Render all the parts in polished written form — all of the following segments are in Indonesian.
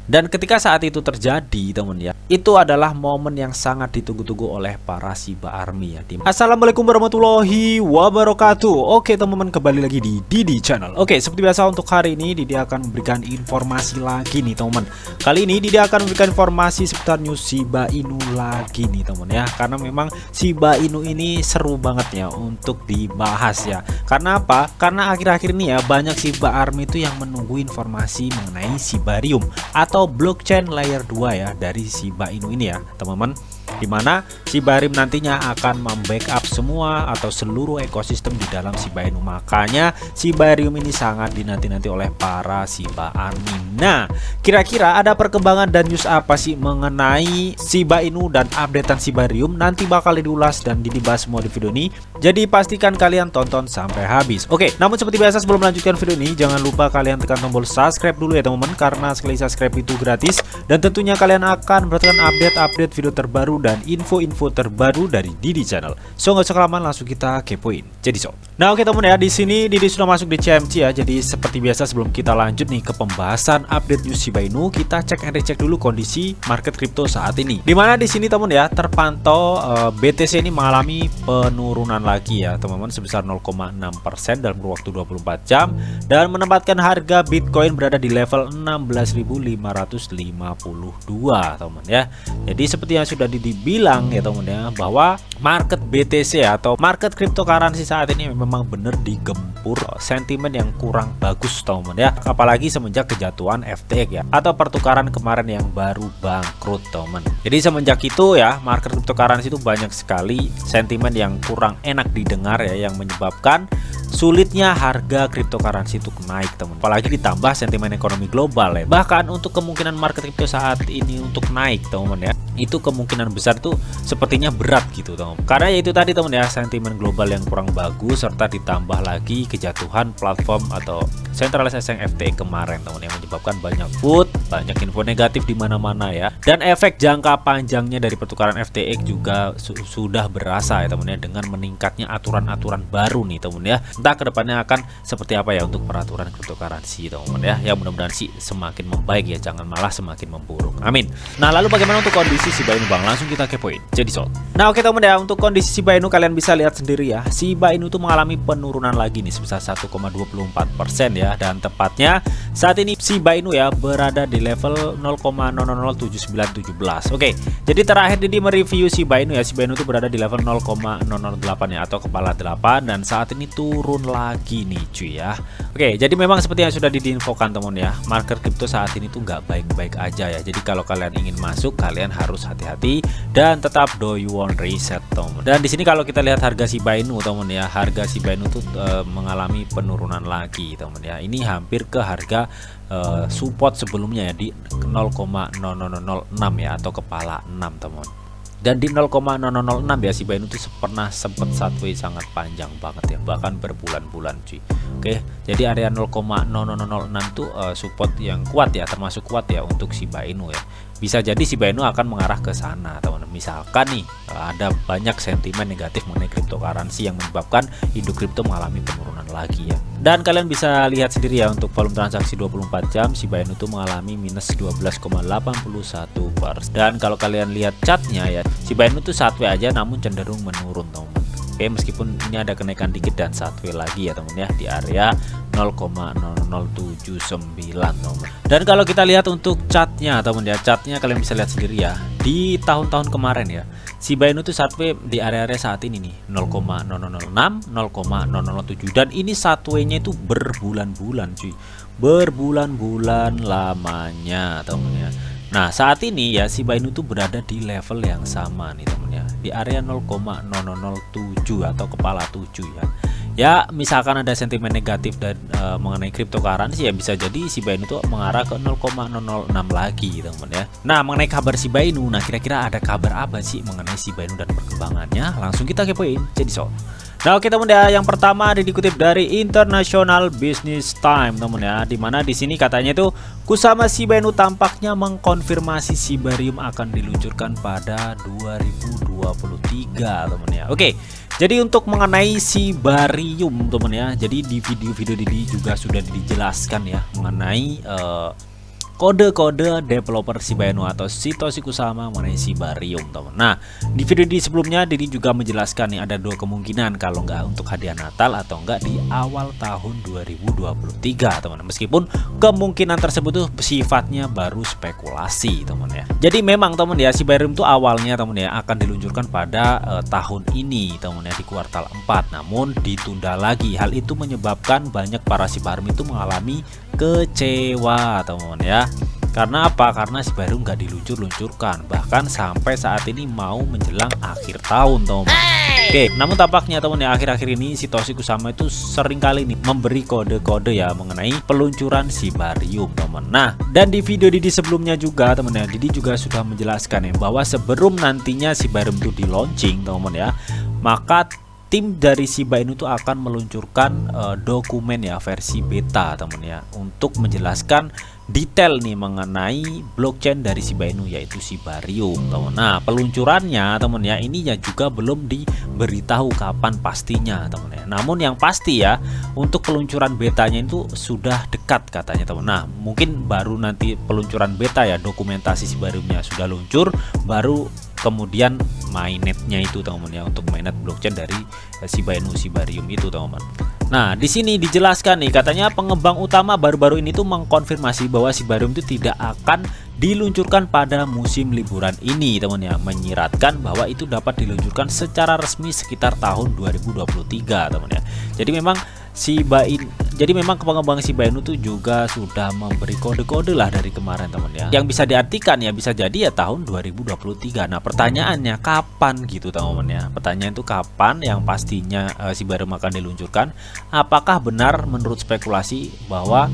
Dan ketika saat itu terjadi, teman ya, itu adalah momen yang sangat ditunggu-tunggu oleh para Shiba Army ya. Assalamualaikum warahmatullahi wabarakatuh. Oke teman-teman, kembali lagi di Didi Channel. Oke, seperti biasa untuk hari ini Didi akan memberikan informasi lagi nih teman. Kali ini Didi akan memberikan informasi seputar news Shiba Inu lagi nih teman ya. Karena memang Shiba Inu ini seru banget ya untuk dibahas ya. Karena apa? Karena akhir-akhir ini ya banyak Shiba Army itu yang menunggu informasi mengenai Shibarium atau blockchain layer 2 ya dari Shiba Inu ini ya teman-teman, dimana Shibarium nantinya akan membackup semua atau seluruh ekosistem di dalam Shiba Inu. Makanya Shibarium ini sangat dinanti-nanti oleh para Shiba Army. Nah, kira-kira ada perkembangan dan news apa sih mengenai Shiba Inu dan updatean Shibarium? Nanti bakal diulas dan dibahas semua di video ini. Jadi pastikan kalian tonton sampai habis. Oke, namun seperti biasa sebelum melanjutkan video ini, jangan lupa kalian tekan tombol subscribe dulu ya teman-teman, karena sekali subscribe itu gratis dan tentunya kalian akan mendapatkan update-update video terbaru dan info-info terbaru dari Didi Channel. So nggak usah kelamaan, langsung kita kepoin. Jadi so. Nah oke teman ya, di sini Didi sudah masuk di CMC ya. Jadi seperti biasa sebelum kita lanjut nih ke pembahasan update news Shiba Inu, kita cek and recheck dulu kondisi market crypto saat ini. Dimana di sini teman ya terpantau BTC ini mengalami penurunan lagi ya teman-teman sebesar 0,6% dalam waktu 24 jam dan menempatkan harga Bitcoin berada di level 16.552 teman ya. Jadi seperti yang sudah dibilang ya teman ya, bahwa market BTC atau market cryptocurrency saat ini memang benar digempur sentimen yang kurang bagus teman ya, apalagi semenjak kejatuhan FTX ya atau pertukaran kemarin yang baru bangkrut teman. Jadi semenjak itu ya market cryptocurrency itu banyak sekali sentimen yang kurang enak didengar ya, yang menyebabkan sulitnya harga cryptocurrency itu naik teman. Apalagi ditambah sentimen ekonomi global ya. Bahkan untuk kemungkinan market crypto saat ini untuk naik teman ya, itu kemungkinan besar tuh sepertinya berat gitu teman. Karena ya itu tadi teman ya, sentimen global yang kurang bagus serta ditambah lagi kejatuhan platform atau sentralisasi yang FTX kemarin teman, yang menyebabkan banyak banyak info negatif di mana-mana ya. Dan efek jangka panjangnya dari pertukaran FTX juga sudah berasa ya teman ya, dengan meningkatnya aturan-aturan baru nih teman ya. Entah kedepannya akan seperti apa ya untuk peraturan cryptocurrency teman ya. Ya mudah-mudahan sih semakin membaik ya, jangan malah semakin memburuk. Amin. Nah lalu bagaimana untuk kondisi Shiba Inu bang? Langsung kita kepoin. Jadi soal. Nah oke teman ya, untuk kondisi Shiba Inu kalian bisa lihat sendiri ya. Shiba Inu tuh mengalami penurunan lagi nih sebesar 1,24% ya, dan tepatnya saat ini Shiba Inu ya berada di level 0,007917. Oke, jadi terakhir Didi mereview Shiba Inu ya, Shiba Inu tuh berada di level 0,008 ya atau kepala 8, dan saat ini turun lagi nih cuy ya. Oke, jadi memang seperti yang sudah diinfokan teman ya, market crypto saat ini tuh nggak baik-baik aja ya. Jadi kalau kalian ingin masuk, kalian harus hati-hati dan tetap do you want reset teman. Dan di sini kalau kita lihat harga Shiba Inu teman ya, harga Shiba Inu tuh mengalami penurunan lagi teman ya. Ini hampir ke harga support sebelumnya ya di 0,0006 ya atau kepala 6 teman. Dan di 0,0006 ya Shiba Inu itu pernah sempat sideways sangat panjang banget ya, bahkan berbulan-bulan cuy. Oke, jadi area 0,0006 tuh support yang kuat ya, termasuk kuat ya untuk Shiba Inu ya. Bisa jadi Shiba Inu akan mengarah ke sana teman. Misalkan nih ada banyak sentimen negatif mengenai cryptocurrency yang menyebabkan induk kripto mengalami penurunan lagi ya. Dan kalian bisa lihat sendiri ya, untuk volume transaksi 24 jam Shiba Inu itu mengalami minus 12,81%. Dan kalau kalian lihat chartnya ya, Shiba Inu tuh sideways aja namun cenderung menurun teman. Oke, meskipun ini ada kenaikan dikit dan sideways lagi ya teman ya di area 0,0079 teman. Dan kalau kita lihat untuk chartnya teman ya, chartnya kalian bisa lihat sendiri ya, di tahun-tahun kemarin ya Shiba Inu tuh sideways di area-area saat ini nih 0,0006, 0,007, dan ini sideways-nya itu berbulan-bulan cuy, berbulan-bulan lamanya teman ya. Nah saat ini ya Shiba Inu tuh berada di level yang sama nih teman ya, di area 0,007 atau kepala 7 ya. Ya misalkan ada sentimen negatif dan mengenai cryptocurrency ya, bisa jadi Shiba Inu tuh mengarah ke 0,006 lagi teman ya. Nah mengenai kabar Shiba Inu, nah kira-kira ada kabar apa sih mengenai Shiba Inu dan perkembangannya? Langsung kita kepoin. Jadi so. Nah oke teman ya, yang pertama dikutip dari International Business Time teman ya, dimana di sini katanya itu Kusama Shiba Inu tampaknya mengkonfirmasi Shibarium akan diluncurkan pada 2023 teman ya. Oke, Jadi untuk mengenai Sibarium teman ya, jadi di video-video ini juga sudah dijelaskan ya mengenai kode-kode developer Shiba Inu atau Satoshi Kusama mengenai Sibarium teman. Nah di video di sebelumnya Didi juga menjelaskan nih ada dua kemungkinan kalau nggak untuk hadiah Natal atau enggak di awal tahun 2023 teman. Meskipun kemungkinan tersebut tuh sifatnya baru spekulasi teman ya. Jadi memang teman ya Sibarium tuh awalnya teman ya akan diluncurkan pada tahun ini teman ya di kuartal 4, namun ditunda lagi. Hal itu menyebabkan banyak para Sibarium itu mengalami kecewa teman ya. Karena apa? Karena Sibarium nggak diluncurkan, bahkan sampai saat ini mau menjelang akhir tahun teman. Oke, namun tampaknya teman ya akhir-akhir ini Satoshi Kusama itu sering kali nih memberi kode-kode ya mengenai peluncuran Sibarium teman. Nah dan di video Didi sebelumnya juga teman ya, Didi juga sudah menjelaskan ya bahwa sebelum nantinya Sibarium itu di launching teman ya, maka tim dari Shiba Inu itu akan meluncurkan dokumen ya versi beta teman ya untuk menjelaskan detail nih mengenai blockchain dari Shiba Inu yaitu Sibarium teman. Nah peluncurannya teman ya ini ya juga belum diberitahu kapan pastinya teman ya. Namun yang pasti ya untuk peluncuran betanya itu sudah dekat katanya teman. Nah mungkin baru nanti peluncuran beta ya dokumentasi Sibariumnya sudah luncur, baru kemudian mainnetnya itu teman ya untuk mainnet blockchain dari Shiba Inu Sibarium itu teman. Nah di sini dijelaskan nih katanya pengembang utama baru-baru ini tuh mengkonfirmasi bahwa Sibarium itu tidak akan diluncurkan pada musim liburan ini teman ya, menyiratkan bahwa itu dapat diluncurkan secara resmi sekitar tahun 2023 teman ya. Jadi memang pengembang Shiba Inu tuh juga sudah memberi kode-kode lah dari kemarin teman ya. Yang bisa diartikan ya bisa jadi ya tahun 2023. Nah pertanyaannya kapan gitu teman ya. Pertanyaan itu kapan yang pastinya Sibarium akan diluncurkan. Apakah benar menurut spekulasi bahwa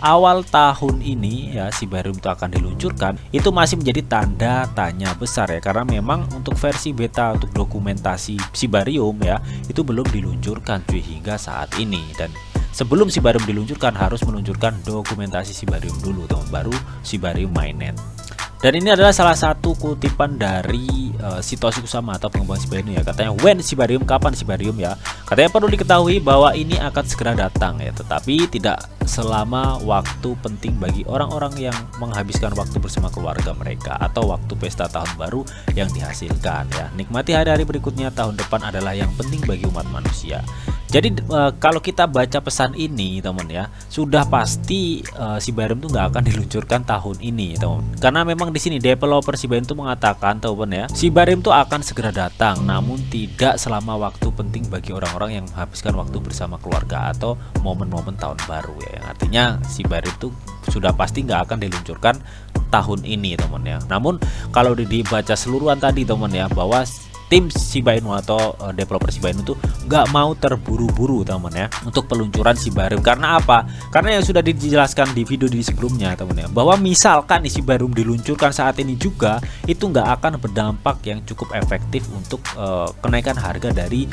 awal tahun ini ya Sibarium itu akan diluncurkan, itu masih menjadi tanda tanya besar ya, karena memang untuk versi beta untuk dokumentasi Sibarium ya itu belum diluncurkan cuy hingga saat ini. Dan sebelum Sibarium diluncurkan harus meluncurkan dokumentasi Sibarium dulu teman, baru Sibarium mainnet. Dan ini adalah salah satu kutipan dari Satoshi Kusama atau pengembang Shiba Inu ya. Katanya when Sibarium, kapan Sibarium ya. Katanya perlu diketahui bahwa ini akan segera datang ya, tetapi tidak selama waktu penting bagi orang-orang yang menghabiskan waktu bersama keluarga mereka atau waktu pesta tahun baru yang dihasilkan ya. Nikmati hari-hari berikutnya, tahun depan adalah yang penting bagi umat manusia. Jadi kalau kita baca pesan ini teman ya, sudah pasti Sibarium itu nggak akan diluncurkan tahun ini teman. Karena memang di sini developer Shiba Inu itu mengatakan teman ya, Sibarium itu akan segera datang, namun tidak selama waktu penting bagi orang-orang yang menghabiskan waktu bersama keluarga atau momen-momen tahun baru ya. Yang artinya Sibarium itu sudah pasti nggak akan diluncurkan tahun ini teman ya. Namun kalau dibaca seluruhan tadi teman ya, bahwa tim Shiba Inu atau developer Shiba Inu tuh nggak mau terburu-buru teman ya untuk peluncuran Sibarium. Karena apa? Karena yang sudah dijelaskan di video di sebelumnya teman ya, bahwa misalkan Sibarium diluncurkan saat ini juga itu nggak akan berdampak yang cukup efektif untuk kenaikan harga dari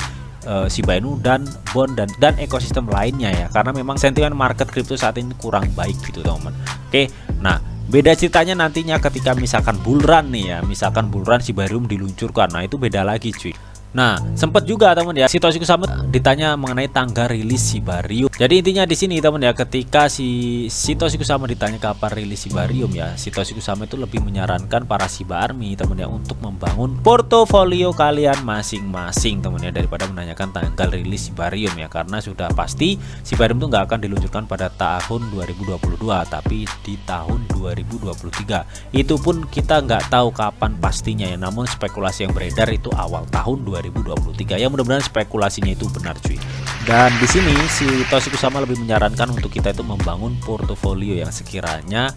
Shiba Inu dan bond dan ekosistem lainnya ya, karena memang sentimen market kripto saat ini kurang baik gitu teman. Oke, nah beda ceritanya nantinya ketika misalkan bullrun nih ya, misalkan bullrun Sibarium diluncurkan, nah itu beda lagi cuy. Nah, sempat juga teman ya, Satoshi Kusama ditanya mengenai tanggal rilis Sibarium. Jadi intinya di sini teman ya, ketika si Satoshi Kusama ditanya kapan rilis Sibarium ya, Satoshi Kusama itu lebih menyarankan para Shiba Army teman ya untuk membangun portofolio kalian masing-masing teman ya, daripada menanyakan tanggal rilis Sibarium ya, karena sudah pasti Sibarium itu nggak akan diluncurkan pada tahun 2022 tapi di tahun 2023. Itu pun kita nggak tahu kapan pastinya ya, namun spekulasi yang beredar itu awal tahun 2023 ya, mudah-mudahan spekulasinya itu benar cuy. Dan di sini si Satoshi Kusama lebih menyarankan untuk kita itu membangun portofolio yang sekiranya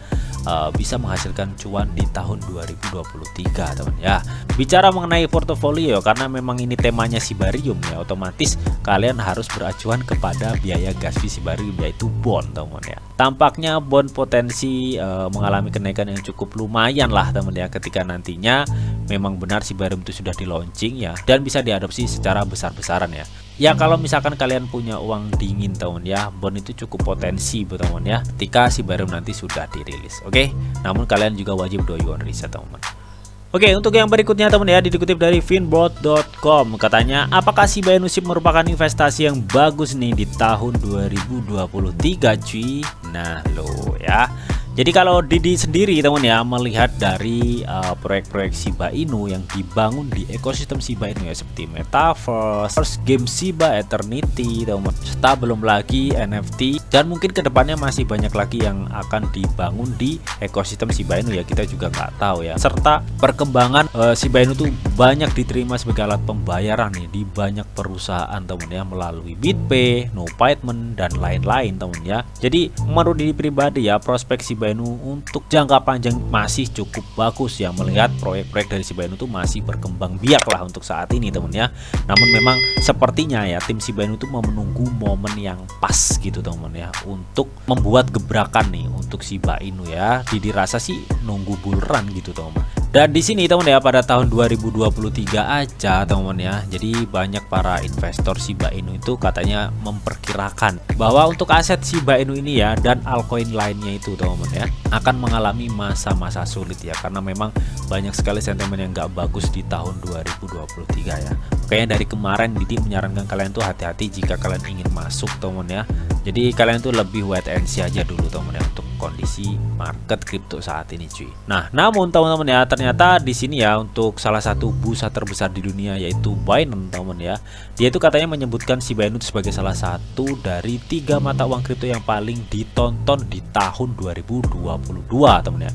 bisa menghasilkan cuan di tahun 2023 teman ya. Bicara mengenai portofolio, karena memang ini temanya Sibarium ya, otomatis kalian harus beracuan kepada biaya gas fee Sibarium yaitu bond teman ya. Tampaknya bond potensi mengalami kenaikan yang cukup lumayan lah teman ya, ketika nantinya memang benar Sibarium itu sudah di launching ya, dan bisa diadopsi secara besar-besaran ya. Ya kalau misalkan kalian punya uang dingin teman ya, bond itu cukup potensi teman ya ketika Sibarium nanti sudah dirilis. Oke, namun kalian juga wajib do your own riset teman. Oke, untuk yang berikutnya teman ya, dikutip dari finboard.com, katanya apakah Shiba Inu SHIB merupakan investasi yang bagus nih di tahun 2023 cuy. Nah lo ya, jadi kalau Didi sendiri teman ya, melihat dari proyek-proyek Shiba Inu yang dibangun di ekosistem Shiba Inu ya, seperti Metaverse, First Game Shiba Eternity teman, serta belum lagi NFT, dan mungkin kedepannya masih banyak lagi yang akan dibangun di ekosistem Shiba Inu ya, kita juga nggak tahu ya. Serta perkembangan Shiba Inu tuh banyak diterima sebagai alat pembayaran nih di banyak perusahaan teman ya, melalui BitPay, NoPayment dan lain-lain teman ya. Jadi menurut diri pribadi ya, prospek Shiba Inu untuk jangka panjang masih cukup bagus ya, melihat proyek-proyek dari Shiba Inu tuh masih berkembang biak lah untuk saat ini teman ya. Namun memang sepertinya ya, tim Shiba Inu tuh menunggu momen yang pas gitu teman ya, untuk membuat gebrakan nih untuk Shiba Inu ya. Dirasa sih nunggu bull run gitu teman. Dan di sini teman ya, pada tahun 2023 aja teman ya, jadi banyak para investor Shiba Inu itu katanya memperkirakan bahwa untuk aset Shiba Inu ini ya, dan altcoin lainnya itu teman ya, akan mengalami masa-masa sulit ya, karena memang banyak sekali sentimen yang nggak bagus di tahun 2023 ya. Kayaknya dari kemarin Didi menyarankan kalian tuh hati-hati jika kalian ingin masuk teman ya. Jadi kalian tuh lebih wait and see aja dulu teman ya, untuk kondisi market kripto saat ini cuy. Nah, namun teman-teman ya, ternyata di sini ya, untuk salah satu bursa terbesar di dunia yaitu Binance teman ya, dia itu katanya menyebutkan Shiba Inu sebagai salah satu dari 3 mata uang kripto yang paling ditonton di tahun 2022 teman ya.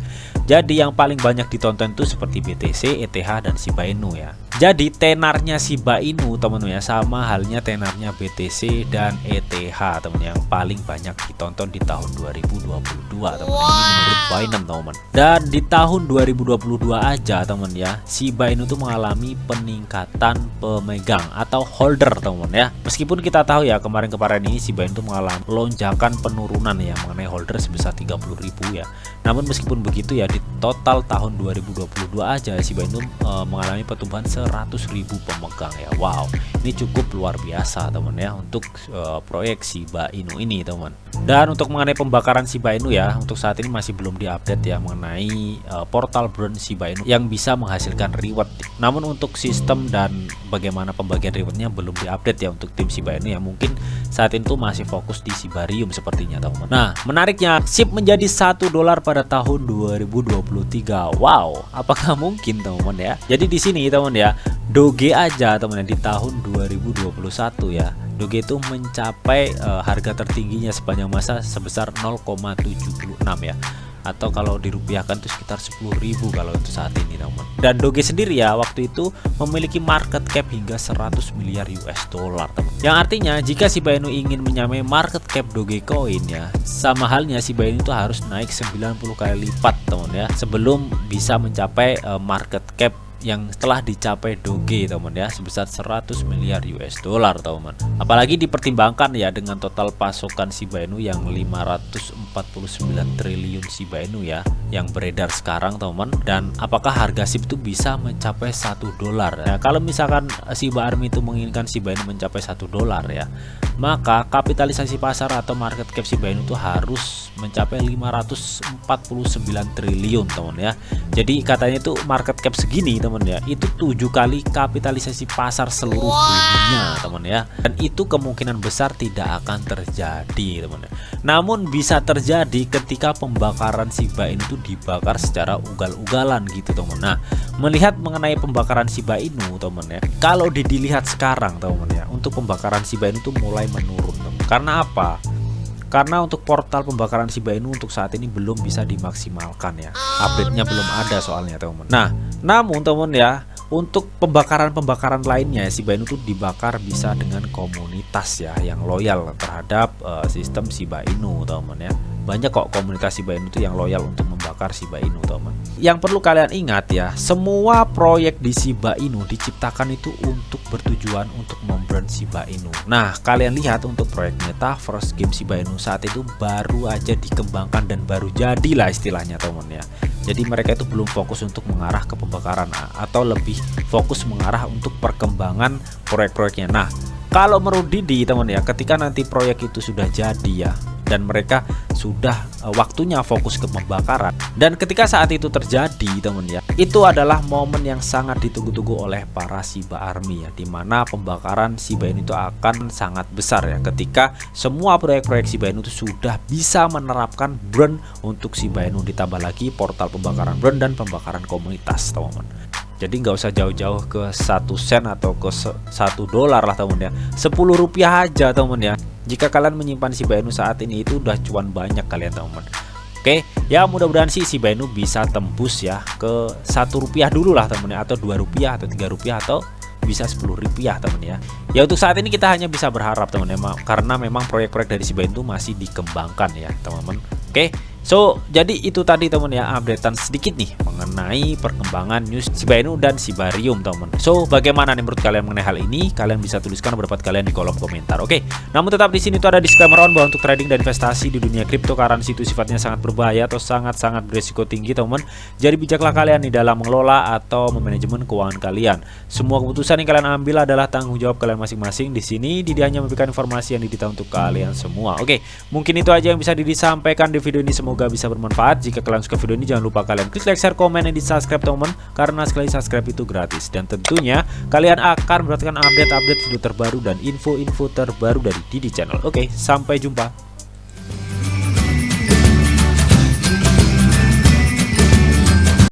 Jadi yang paling banyak ditonton itu seperti BTC, ETH dan Shiba Inu ya. Jadi tenarnya Shiba Inu teman ya, sama halnya tenarnya BTC dan ETH teman, yang paling banyak ditonton di tahun 2022 teman. Ini menurut Binance teman. Dan di tahun 2022 aja teman ya, Shiba Inu tuh mengalami peningkatan pemegang atau holder teman ya. Meskipun kita tahu ya, kemarin-kemarin ini Shiba Inu tuh mengalami lonjakan penurunan ya mengenai holder sebesar 30.000 ya. Namun meskipun begitu ya, di total tahun 2022 aja Shiba Inu mengalami pertumbuhan 100.000 pemegang ya. Wow, ini cukup luar biasa teman ya, untuk proyek Shiba Inu ini teman. Dan untuk mengenai pembakaran Shiba Inu ya, untuk saat ini masih belum diupdate ya mengenai portal burn Shiba Inu yang bisa menghasilkan reward. Namun untuk sistem dan bagaimana pembagian rewardnya belum diupdate ya untuk tim Shiba Inu ya. Mungkin saat itu masih fokus di Shibarium sepertinya teman. Nah, menariknya SHIB menjadi $1 pada tahun 2023. Wow, apakah mungkin teman ya? Jadi di sini teman ya, Doge aja teman ya, di tahun 2021 ya, Doge itu mencapai harga tertingginya sepanjang masa sebesar 0,76 ya, atau kalau dirupiahkan itu sekitar 10.000 kalau untuk saat ini teman. Dan Doge sendiri ya, waktu itu memiliki market cap hingga 100 miliar US dollar teman. Yang artinya jika Shiba Inu ingin menyamai market cap Dogecoin ya, sama halnya Shiba Inu itu harus naik 90 kali lipat teman ya, sebelum bisa mencapai market cap yang telah dicapai Doge teman ya, sebesar 100 miliar US dollar teman. Apalagi dipertimbangkan ya dengan total pasokan Shiba Inu yang 549 triliun Shiba Inu ya yang beredar sekarang teman. Dan apakah harga SHIB itu bisa mencapai $1 ya? Kalau misalkan Shiba Army itu menginginkan Shiba Inu mencapai $1 ya, maka kapitalisasi pasar atau market cap Shiba Inu itu harus mencapai 549 triliun teman ya. Jadi katanya itu market cap segini teman ya, itu 7 kali kapitalisasi pasar seluruh dunia teman ya. Dan itu kemungkinan besar tidak akan terjadi teman ya. Namun bisa terjadi ketika pembakaran Shiba Inu itu dibakar secara ugal-ugalan gitu teman. Nah, melihat mengenai pembakaran Shiba Inu teman ya, kalau dilihat sekarang teman ya, untuk pembakaran Shiba Inu itu mulai menurun teman. Karena apa? Karena untuk portal pembakaran Shiba Inu untuk saat ini belum bisa dimaksimalkan ya. Update-nya belum ada soalnya teman. Nah, namun teman ya, untuk pembakaran-pembakaran lainnya Shiba Inu tuh dibakar bisa dengan komunitas ya yang loyal terhadap sistem Shiba Inu teman ya. Banyak kok komunitas Shiba Inu tuh yang loyal untuk membakar Shiba Inu teman. Yang perlu kalian ingat ya, semua proyek di Shiba Inu diciptakan itu untuk bertujuan untuk memburn Shiba Inu. Nah, kalian lihat untuk proyek Metaverse game Shiba Inu saat itu baru aja dikembangkan dan baru jadilah istilahnya teman ya. Jadi mereka itu belum fokus untuk mengarah ke pembakaran atau lebih fokus mengarah untuk perkembangan proyek-proyeknya. Nah, kalau menurut Didi teman ya, ketika nanti proyek itu sudah jadi ya, dan mereka sudah waktunya fokus ke pembakaran. Dan ketika saat itu terjadi teman ya, itu adalah momen yang sangat ditunggu-tunggu oleh para Shiba Army ya, dimana pembakaran Shiba Inu itu akan sangat besar ya, ketika semua proyek-proyek Shiba Inu itu sudah bisa menerapkan burn untuk Shiba Inu, ditambah lagi portal pembakaran burn dan pembakaran komunitas teman-teman. Jadi nggak usah jauh-jauh ke 1 sen atau ke 1 dolar lah teman ya, 10 rupiah aja teman ya. Jika kalian menyimpan Shiba Inu saat ini itu udah cuan banyak kalian teman. Oke, ya mudah-mudahan sih Shiba Inu bisa tembus ya ke 1 rupiah dulu lah teman ya, atau 2 rupiah atau 3 rupiah atau bisa 10 rupiah teman ya. Ya untuk saat ini kita hanya bisa berharap teman ya, karena memang proyek-proyek dari Shiba Inu masih dikembangkan ya teman-teman. Oke, so jadi itu tadi teman ya, updatean sedikit nih mengenai perkembangan news Shiba Inu dan Shibarium teman. So bagaimana nih menurut kalian mengenai hal ini? Kalian bisa tuliskan pendapat kalian di kolom komentar. Oke, namun tetap di sini tuh ada disclaimer on bahwa untuk trading dan investasi di dunia cryptocurrency itu sifatnya sangat berbahaya atau sangat berisiko tinggi teman. Jadi bijaklah kalian di dalam mengelola atau memanajemen keuangan kalian. Semua keputusan yang kalian ambil adalah tanggung jawab kalian masing-masing. Di sini Didi hanya memberikan informasi yang didita untuk kalian semua. Oke, mungkin itu aja yang bisa Didi sampaikan di video ini, semoga bisa bermanfaat. Jika kalian suka video ini jangan lupa kalian klik like, share, komen, dan di subscribe teman, karena sekali subscribe itu gratis. Dan tentunya kalian akan mendapatkan update-update video terbaru dan info-info terbaru dari Didi Channel. Oke, sampai jumpa.